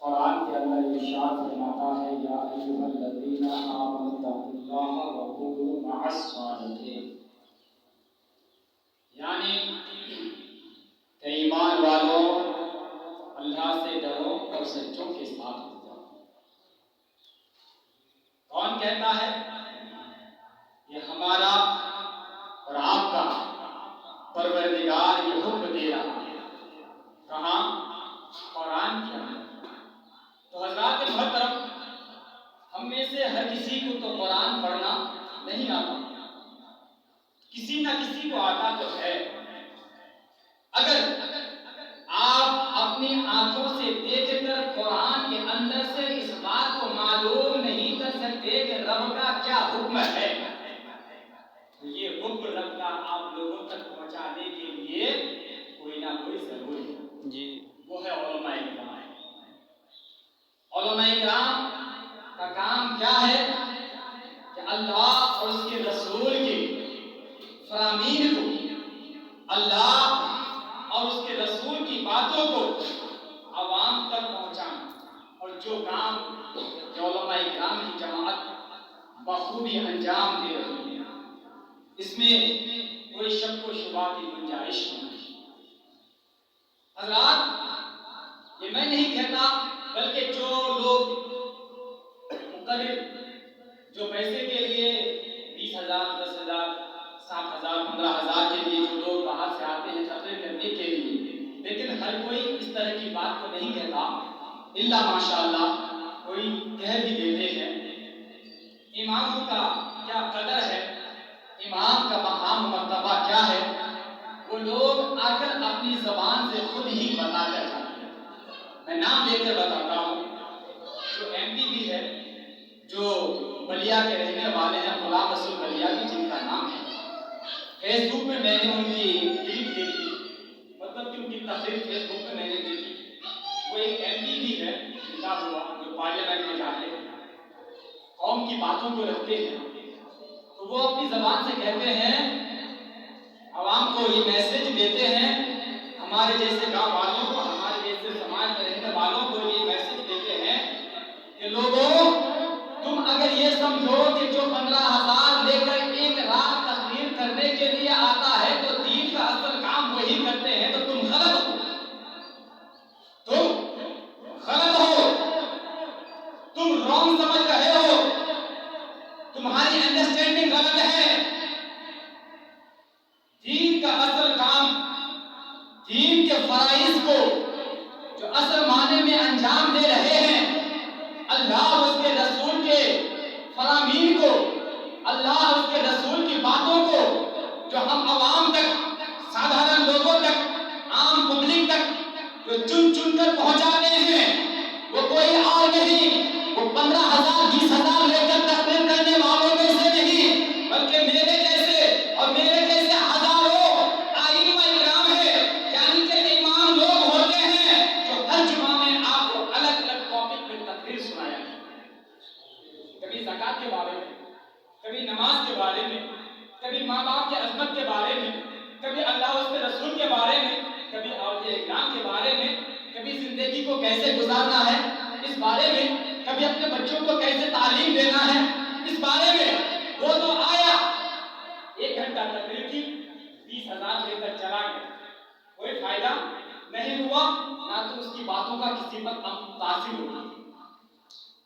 قرآن کے اندر ارشاد فرماتا ہے یا ایھا الذین آمنوا اتقوا اللہ وکونوا مع الصادقین، یعنی کہ ایمان والوں اللہ سے ڈرو اور سچوں کے ساتھ ہو جاؤ۔ کون کہتا ہے؟ یہ ہمارا اور آپ کا پروردگار یہ حکم دے رہا ہے۔ کہاں؟ قرآن کے اندر۔ تو حضرات محترم، ہم میں سے ہر کسی کو تو قرآن پڑھنا نہیں آتا، کسی نہ کسی کو آتا تو ہے۔ اگر آپ اپنی آنکھوں سے دیکھ کر قرآن کے اندر سے اس بات کو معلوم نہیں کر سکتے کہ رب کا کیا حکم ہے، تو یہ حکم رب کا آپ لوگوں تک پہنچانے کے لیے کوئی نہ کوئی ضروری ہے جی، وہ ہے علماء کرام۔ علماء کرام کا کام کیا ہے کہ اللہ اور اس کے رسول کے فرامین کو، اللہ اور اس کے رسول کی باتوں کو عوام تک پہنچانا، اور جو کام علماء کرام کی جماعت بخوبی انجام دے رہی ہے، اس میں کوئی شک و شبہ کی گنجائش نہیں۔ حضرات، یہ میں نہیں کہتا، بلکہ جو لوگ مقرر جو پیسے کے لیے 20,000 10,000 7,000 15,000 کے لیے جو لوگ باہر سے آتے ہیں تقریر کرنے کے لیے، لیکن ہر کوئی اس طرح کی بات کو نہیں کہتا، الا ماشاء اللہ کوئی کہہ بھی دیتے ہیں۔ اماموں کا کیا قدر ہے، امام کا مقام مرتبہ کیا ہے، وہ لوگ آ کر اپنی زبان سے خود ہی بتا کر جاتے ہیں۔ میں نام لے کر بتاتا ہوں، جو ایم پی بھی ہے، جو بلیا کے رہنے والے ہیں، غلام رسول بلیا بھی جن کا نام ہے، فیس بک میں میں نے ان کی کلپ دیکھی، مطلب کہ ان کی تقریر فیس بک میں میں نے دیکھی۔ وہ ایک ایم پی بھی ہے جنتا ہوا، جو پارلیمنٹ میں جاتے ہیں، قوم کی باتوں کو رکھتے ہیں، تو وہ اپنی زبان سے کہتے ہیں، عوام کو یہ میسج دیتے ہیں، ہمارے جیسے گاؤں والوں کو، ہمارے جیسے سماج میں رہنے والوں کو یہ میسج دیتے ہیں کہ لوگوں، تم اگر یہ سمجھو کہ جو 15,000 لے کر ایک رات تقریر کرنے کے لیے آتا ہے تو دین کا اصل کام وہی کرتے ہیں، تو تم غلط ہو، تم رانگ سمجھ رہے ہو، تمہاری انڈرسٹینڈنگ غلط ہے۔ دین کا اصل کام، دین کے فرائض کو جو اصل معنی میں انجام دے رہے ہیں، اللہ اور اس کے رسول کے فرامین کو، اللہ اور اس کے رسول کی باتوں کو جو ہم عوام تک، سادھارن لوگوں تک، عام پبلک تک جو چن چن کر پہنچاتے ہیں، وہ کوئی اور نہیں، وہ 15,000 20,000 لے کر تقریر کرنے والوں میں سے نہیں، بلکہ میرے جیسے اور میرے جیسے ہزاروں ائمہ کرام ہیں، یعنی کہ امام لوگ ہوتے ہیں جو ہر جمعہ میں آپ کو الگ الگ ٹاپک پہ تقریر سنایا ہے، کبھی زکوٰۃ کے بارے میں، کبھی نماز کے بارے میں، کبھی ماں باپ کی عظمت کے بارے میں، کبھی اللہ اور اس کے رسول کے بارے میں، کبھی اولیاء اکرام کے بارے میں، کبھی زندگی کو کیسے گزارنا ہے اس بارے میں، کبھی اپنے بچوں کو کیسے تعلیم دینا ہے اس بارے میں۔ وہ تو آیا 1 گھنٹہ تقریر کی، 20,000 لے کر چلا گیا، کوئی فائدہ نہیں ہوا، نہ تو اس کی باتوں کا کسی پر تاثیر ہوا،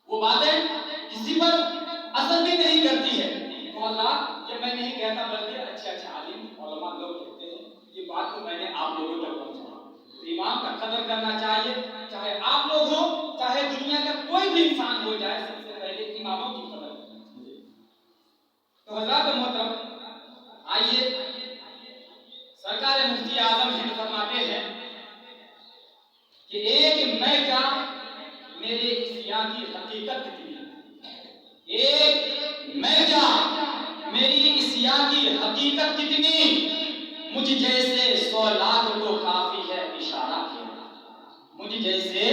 وہ باتیں کسی پر اثر بھی نہیں کرتی ہے۔ تو اللہ، یہ میں نہیں کہتا، بلکہ اچھے اچھے عالم علماء لوگ کہتے ہیں، یہ بات تو میں نے آپ لوگوں تک پہنچائی۔ امام کا قدر کرنا چاہیے، چاہے آپ لوگ ہو، چاہے دنیا کا کوئی بھی انسان ہو جائے، سب سے پہلے اماموں کی قدر کرنا چاہیے۔ تو حضرات محترم، آئیے، سرکار مفتی اعظم ہند فرماتے ہیں کہ ایک میں کیا، میرے اسیاں کی حقیقت کتنی ہے، ایک میں کیا، میری اسیاں کی حقیقت کتنی، مجھ جیسے 100 لاکھ کو کافی ہے اشارہ کیا، مجھ جیسے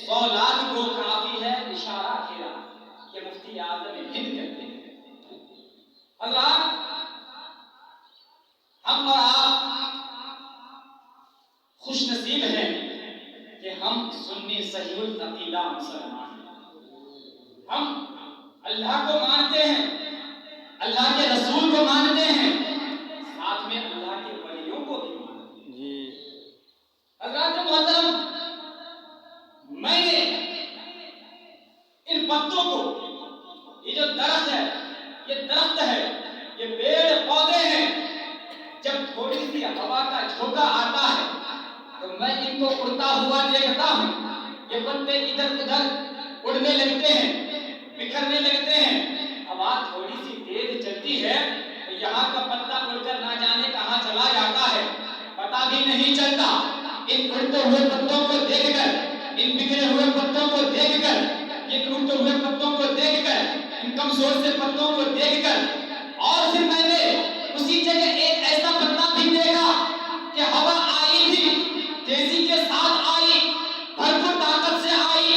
100 لاکھ کو کافی ہے اشارہ کیا، یہ مفتی اعظم ہند کہتے ہیں۔ حضرات، ہم اور آپ خوش نصیب ہیں کہ ہم سنی صحیح درست عقیدہ مسلمان ہیں. ہم اللہ کو مانتے ہیں, اللہ کے رسول کو مانتے ہیں, ساتھ میں اللہ کے ولیوں کو بھی مانتے ہیں. جی حضرات محترم, میں نے ان پتوں کو, یہ جو درخت ہے, یہ درخت ہے, یہ پیڑ پودے ہیں, جب تھوڑی سی ہوا کا جھونکا آتا ہے تو میں ان کو اڑتا ہوا دیکھتا ہوں. یہ پتے ادھر ادھر اڑنے لگتے ہیں, بکھرنے لگتے ہیں. ہوا تھوڑی سی تیز چلتی ہے تو یہاں کا پتا اڑ کر نہ جانے کہاں چلا جاتا ہے, پتا بھی نہیں چلتا. ان اڑتے ہوئے پتوں کو دیکھ کر, ان بکھرے ہوئے پتوں کو دیکھ کر, یہ ٹوٹتے ہوئے پتوں کو دیکھ کر, ان کمزور سے پتوں کو دیکھ کر, اور پھر میں نے اسی جگہ ایک ایسا پتا بھی دیکھا کہ ہوا آئی بھی, تیزی کے ساتھ آئی, بھرپور طاقت سے آئی,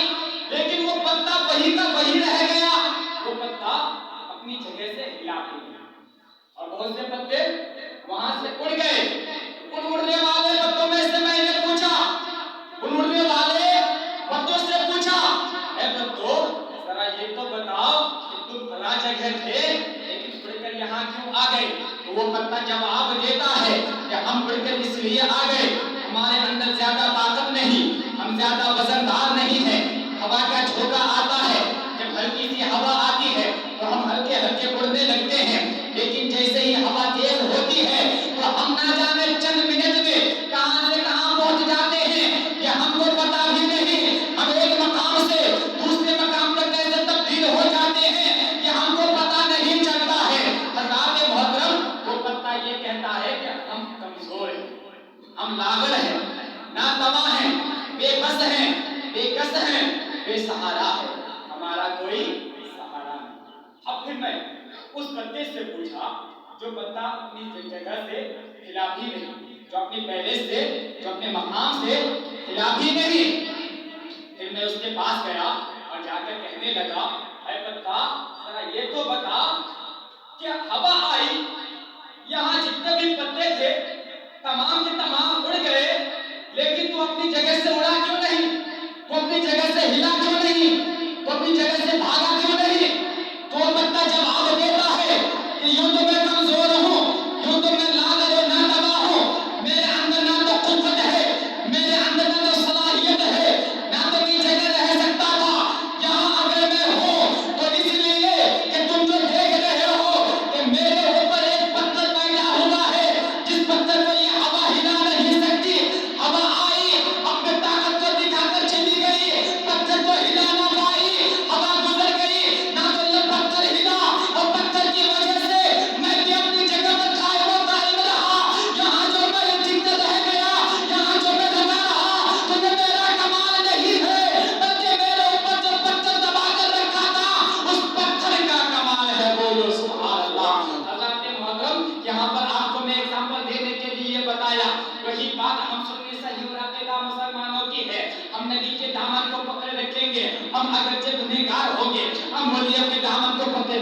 لیکن وہ پتا وہی کا وہی رہ گیا. وہ پتا اپنی جگہ سے ہلا بھی گیا اور بہت سے پتے وہاں سے اڑ گئے. ان اڑنے والے پتوں میں سے میں نے پوچھا, ان اڑنے والے پتوں سے پوچھا, اے پتوں ذرا یہ تو بتاؤ کہ تم فلاں جگہ تھے لیکن اڑ کر یہاں کیوں آ گئے؟ تو وہ پتا جواب دیتا ہے کہ ہم اڑ کر اس لیے آ گئے, ہمارے اندر زیادہ طاقت نہیں, ہم زیادہ وزندار نہیں ہیں. ہوا کا جھونکا آتا ہے, جب ہلکی سی ہوا آتی ہے تو ہم ہلکے ہلکے اڑنے لگتے ہیں, لیکن جیسے ہی ہوا تیز ہوتی ہے تو ہم نہ جانے چند منٹ میں کہاں سے کہاں پہنچ جاتے ہیں یہ ہم کو پتا بھی نہیں. ہم ایک مقام سے دوسرے مقام پر کیسے تبدیل ہو جاتے ہیں یہ ہم کو پتا نہیں چلتا ہے. حضرات محترم, وہ پتا یہ کہتا ہے کہ ہم کمزور ہیں, ہم لاغر ہیں, ناتواں ہیں, بے بس ہیں, بے کس ہیں, بے سہارا ہے, ہمارا کوئی سہارا نہیں. اب پھر میں اس پتے سے پوچھا جو پتا اپنی جگہ سے ہلا بھی نہیں, جو اپنی پہلے سے, جو اپنے مقام سے ہلا بھی نہیں. پھر میں اس کے پاس گیا اور جا کر کہنے لگا, اے پتا ذرا یہ تو بتا کہ ہوا آئی, یہاں جتنے بھی پتے تھے تمام کے تمام اڑ گئے, لیکن تو اپنی جگہ سے اڑا کیوں نہیں, تو اپنی جگہ سے ہلا کیوں نہیں, تو اپنی جگہ سے بھاگا کیوں نہیں؟ تو وہ پتا جواب دیتا ہے کہ یوں تو میں کمزور ہوں, یوں تو میں لاغر و ناتواں ہوں, میرے اندر نہ تو قوت ہے, میرے اندر نہ تو صلاحیت ہے, نہ تو میں جگہ رہ سکتا تھا یہاں اگر میں ہوں تو اس لیے کہ تم جو دیکھ رہے ہو کہ میرے اوپر ایک پتھر بیٹھا ہوا ہے, جس پتھر کو یہ ہوا ہلا نہیں سکتی. ہوا آئی, اپنے طاقت کو دکھا کر چلی گئی, پتھر کو ہلا نہ پائی, ہوا گزر گئی, نہ تو یہ پتھر ہلا, اور پتھر کی وجہ سے میں بھی اپنی جگہ پر قائم و دائم رہا. یہاں جو میں زندہ رہ گیا, یہاں جو میں زندہ رہا, تو یہ میرا کمال نہیں ہے, بلکہ میرے اوپر جو پتھر دبا کر رکھا تھا اس پتھر کا کمال ہے. بولو سبحان اللہ. حضرات محترم, یہاں پر آپ کو میں ایگزامپل دینے کے لیے بتایا, وہی بات ہم سب نے صحیح اور عقیدہ مسلمانوں کی ہے. ہم نبی کے دامن کو پکڑے رکھیں گے, ہم اگرچہ گنہگار ہوں گے, ہم ولیوں کے دامن کو پکڑے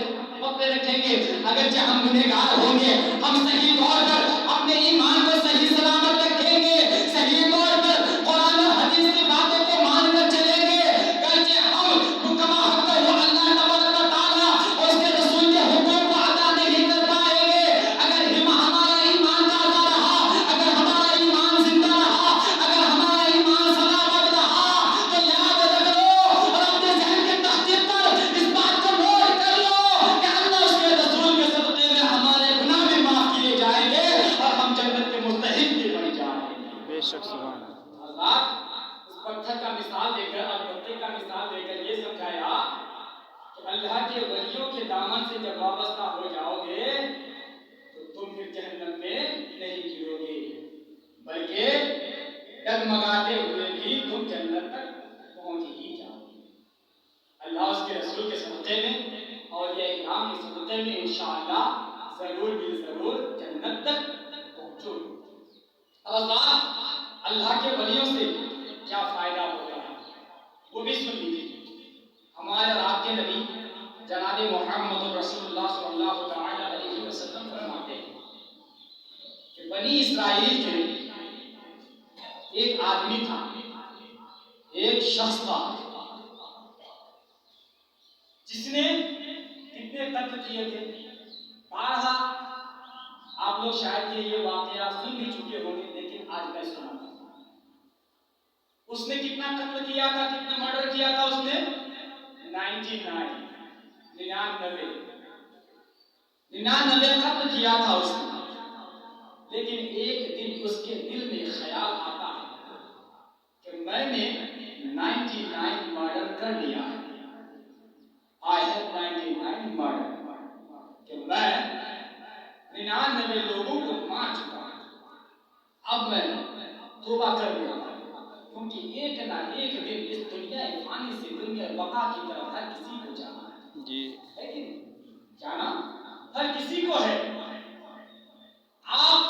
رکھیں گے, اگرچہ ہم گنہگار ہوں گے, ہم صحیح طور پر اپنے ایمان کو صحیح سلامت رکھیں گے, صحیح طور پر قرآن و حدیث کی باتوں کو مان کر چلیں گے. اگرچہ ہم کما حق ہو اللہ تبارک و تعالیٰ اور اس کے رسول کے حکم کو ادا نہیں کر پائیں گے, اگر ہمارا ایمان تازہ رہا, اگر ہمارا ایمان زندہ رہا, اگر ہمارا ایمان سلامت رہا, تو یاد رکھ لو اور اپنے ذہن کے تحقیق پر اس بات کو نوٹ کر لو کہ اللہ اس کے رسول کے صدقے میں ہمارے گناہ بھی معاف کیے جائیں گے اور ہم جنت کے مستحق بھی بن جائیں گے. بے شک سبحان اللہ. اس پتھر کا مثال دے کر اور پتے کا مثال دے کر یہ سمجھایا کہ اللہ کے ولیوں کے دامن سے جب وابستہ ہو جاؤ گے تو تم پھر جہنم میں نہیں گرو گے, بلکہ ڈگمگاتے ہوئے بھی تم جنت تک پہنچ ہی جاؤ گے. اللہ اس کے رسول کے صدقے میں اور یہ اکرام کے صدقے میں انشاءاللہ ضرور بھی ضرور جنت تک پہنچو گے. اب اللہ کے ولیوں سے کیا فائدہ ہوتا ہے وہ بھی سن لیجیے. ہمارے اور آپ کے نبی جناب محمد رسول اللہ صلی اللہ تعالی علیہ وسلم فرماتے ہیں کہ بنی اسرائیل کے ایک آدمی تھا, ایک شخص تھا, جس نے کتنے قتل کیے تھے؟ بارہا آپ لوگ شاید یہ واقعہ سن بھی چکے ہوں گے، لیکن آج میں سناتا ہوں۔ اس نے کتنا قتل کیا تھا، کتنا مرڈر کیا تھا؟ اس نے 99 قتل کیا تھا اس نے۔ لیکن ایک دن اس کے دل میں خیال آتا ہے کہ میں نے 99 مرڈر کر لیا ہے۔ I have 99 مرڈر، کہ میں 99 لوگوں کو مار چکا ہوں، اب میں توبہ کر لیا ہوں، کیونکہ ایک نہ ایک دن اس دنیا فانی سے دنیا بقا کی طرف ہر کسی کو جانا ہے۔ جی ہے کہ نہیں؟ جانا ہر کسی کو ہے۔ آپ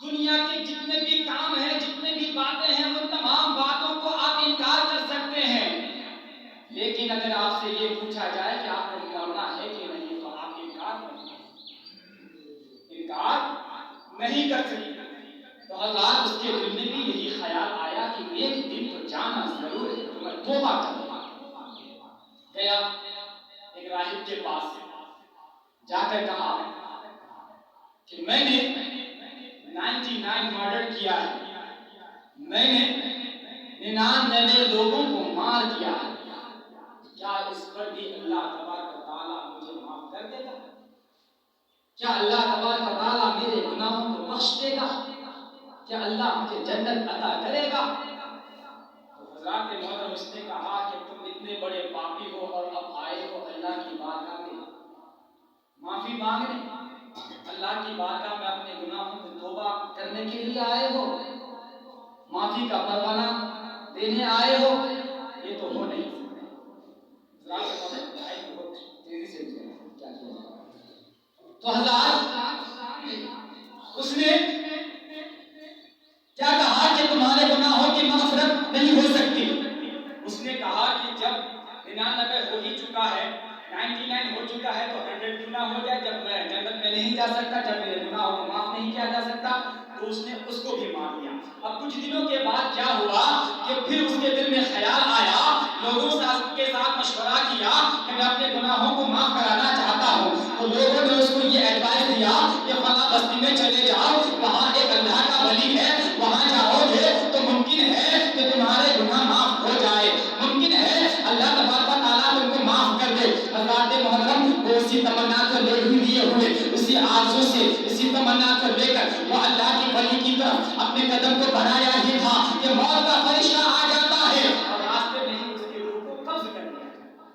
دنیا کے جتنے بھی کام ہیں، جتنے بھی باتیں ہیں، ان تمام باتوں کو آپ انکار کر سکتے ہیں، لیکن اگر آپ سے یہ پوچھا جائے کہ آپ کو مرنا ہے کہ نہیں، تو آپ انکار نہیں کر سکتے۔ تو حضرات اس کے دل میں بھی یہی خیال آیا کہ ایک دن تو جانا ضرور ہے، تو میں توبہ کروں۔ گیا ایک راہب کے پاس، جا کر کہا کہ میں نے 99 مرڈر کیا ہے، میں نے 99 لوگوں کو مار دیا ہے، کیا اس پر بھی اللہ تبارک و تعالیٰ مجھے معاف کر دے گا؟ کیا اللہ تبارک و تعالیٰ میرے گناہوں کو بخش دے گا؟ کیا اللہ مجھے جنت عطا کرے گا؟ تو حضرات محترم، اس نے کہا کہ تم اتنے بڑے پاپی ہو اور اب آئے ہو اللہ کی بارگاہ میں معافی مانگنے، اللہ کی بارگاہ میں اپنے گناہوں کو توبہ کرنے کے لیے آئے ہو، معافی کا پروانہ دینے آئے ہو، یہ تو ہو نہیں سکتا۔ تو حضرات اس نے کیا کہا کہ تمہارے گناہوں کی مغفرت نہیں ہو سکتی۔ اس نے کہا کہ جب 99 ہو ہی چکا ہے، 99 ہو چکا ہے، تو 100 کیوں نہ ہو جائے؟ جب میں جنت میں نہیں جا سکتا، جب میرے گناہوں کو معاف نہیں کیا جا سکتا، تو اس نے اس کو بھی مان لیا۔ اب کچھ دنوں کے بعد کیا ہوا کہ پھر اس کے دل میں خیال آیا، لوگوں کے ساتھ مشورہ کیا کہ میں اپنے گناہوں کو معاف کرانا چاہتا ہوں، تو لوگوں نے اس کو یہ ایڈوائس دیا کہ فلاں بستی میں چلے جاؤ، وہاں ایک اللہ کا ولی ہے، وہاں جاؤ گے تو ممکن ہے کہ تمہارے گناہ معاف ہو جائے، ممکن ہے اللہ تبارک و تعالیٰ تم کو معاف کر دے۔ حضرات محترم، وہ اسی تمنا کو لے ہوئے، اسی آرزو سے، اسی تمنا کو لے کر وہ اللہ کی ولی کی طرف اپنے قدم کو بڑھایا ہی تھا کہ موت کا فرشتہ آ جاتا ہے اور راستے میں ہی اس کی روح کو قبض کر لیا جاتا ہے،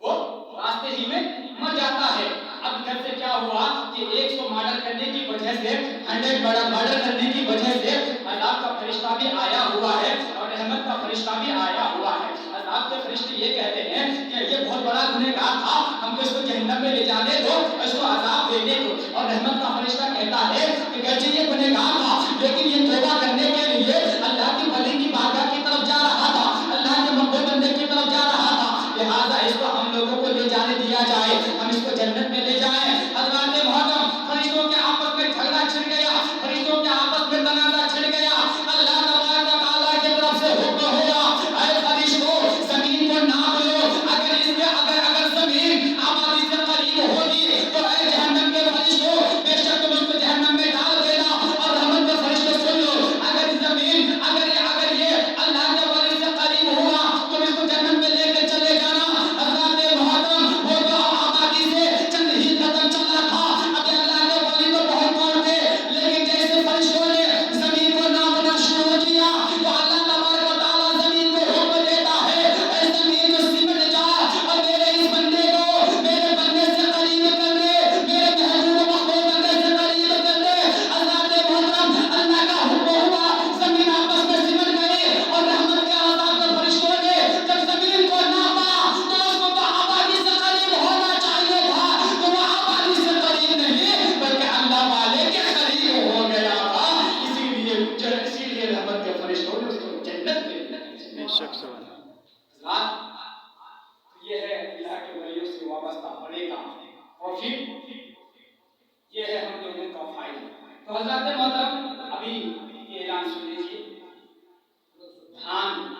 وہ راستے ہی میں مر جاتا ہے۔ اب گھر سے کیا ہوا کہ 100 مرڈر کرنے کی وجہ سے، 100 مرڈر کرنے کی وجہ سے عذاب کا فرشتہ بھی آیا ہوا ہے اور رحمت کا فرشتہ بھی آیا ہوا ہے۔ عذاب کے فرشتے یہ کہتے ہیں کہ یہ بہت بڑا گنہگار تھا، ہم کو اس کو جہنم میں لے جانے دو، اس کو عذاب دینے دو۔ اور رحمت کا فرشتہ کہتا ہے کہ گرچہ یہ گنہگار تھا، لیکن یہ توبہ کرنے کے لیے اللہ کی ولی کی بارگاہ کی طرف جا رہا تھا، اللہ کے مقبول بندے کی طرف جا رہا تھا، لہٰذا اس کو ہم لوگوں کو لے جانے دیا جائے، ہم اس کو جنت میں لے جائیں۔ حضرات محترم، فرشتوں کے آپس میں جھگڑا چھڑ گیا، فرشتوں کے آپس میں تنازع چھڑ گیا۔ اللہ تبارک و تعالیٰ کی طرف سے حکم ہوا، اے فرشتوں زمین کو ناپ لو، اگر زمین آبادی سے قریب ہوگی تو اے جہنم کے فرشتوں بے شک تم اس کو جہنم میں ڈال دینا، اور رحمت کے فرشتوں سن لو، اگر زمین اگر یہ اللہ کے ولی سے قریب ہوا تم اس کو جنت میں لے کے چلے جانا۔ حضرات محترم، وہ تو آبادی سے چند ہی قدم چلا تھا، اب اللہ کے ولی تو بہت دور تھے، لیکن جیسے فرشتوں نے زمین کو ناپنا شروع کیا تو اللہ تبارک و تعالیٰ زمین کو حکم دیتا ہے، اے زمین کو سمٹ جا اور میرے اس بندے کو میرے بندے سے قریب کر دے، میرے محبوب مقبول بندے سے قریب کر دے۔ حضرات محترم، اللہ کا حکم ہوا، زمین آپس میں سمٹ گئی، اور رحمت کے عذاب کے فرشتوں نے جب زمین کو ناپا تو اس کو آبادی سے قریب ہونا چاہیے تھا، تو وہ آبادی سے قریب نہیں بلکہ اللہ والے کے قریب ہو گیا تھا، اسی لیے رحمت کے فرشتوں نے اس کو جنت میں بے شک سے یہ ہے اللہ کے ولیوں سے وابستہ ہونے کا، اور پھر یہ ہے ہم لوگوں کا فائدہ۔ تو حضرات محترم، ابھی یہ اعلان سن لیجیے، دھان